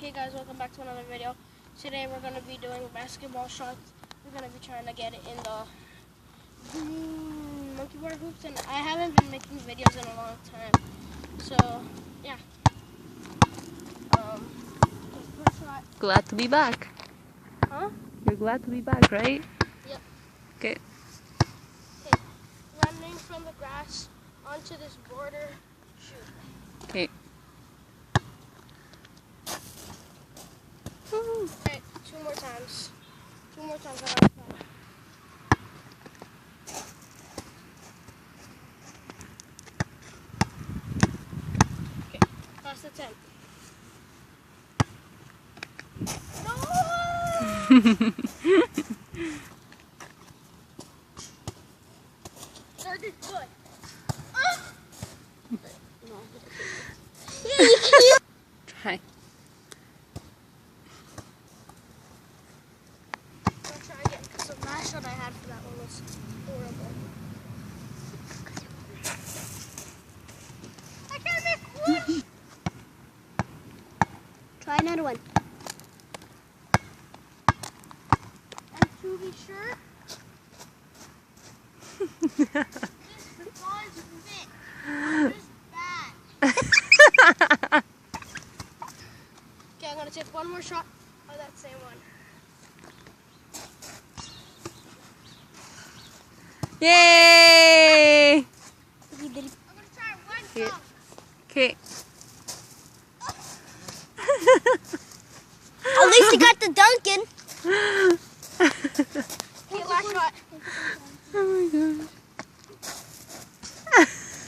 Hey guys, welcome back to another video. Today we're going to be doing basketball shots. We're going to be trying to get it in the monkey bar hoops, and I haven't been making videos in a long time. So, yeah. First shot. Glad to be back. Huh? You're glad to be back, right? Yep. Okay. Okay. Running from the grass onto this border. Shoot. Okay. Alright, two more times. Two more times. Okay, last attempt. No! Started good. Try. I'll try again because the last shot I had for that one was horrible. I can't make one! Try another one. And to be sure, this ball's fit. This bad. Okay, I'm gonna take one more shot of that same one. Yay! I'm gonna try one shot. Okay. At least you got the Duncan. Okay, last shot. Oh my gosh.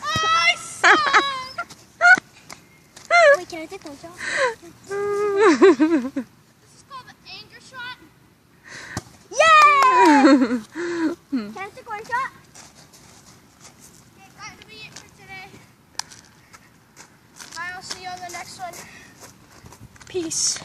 I suck! Wait, can I take one shot? This is called the anger shot. Yeah! Can I take one shot? Okay, that'll be it for today. I'll see you on the next one. Peace.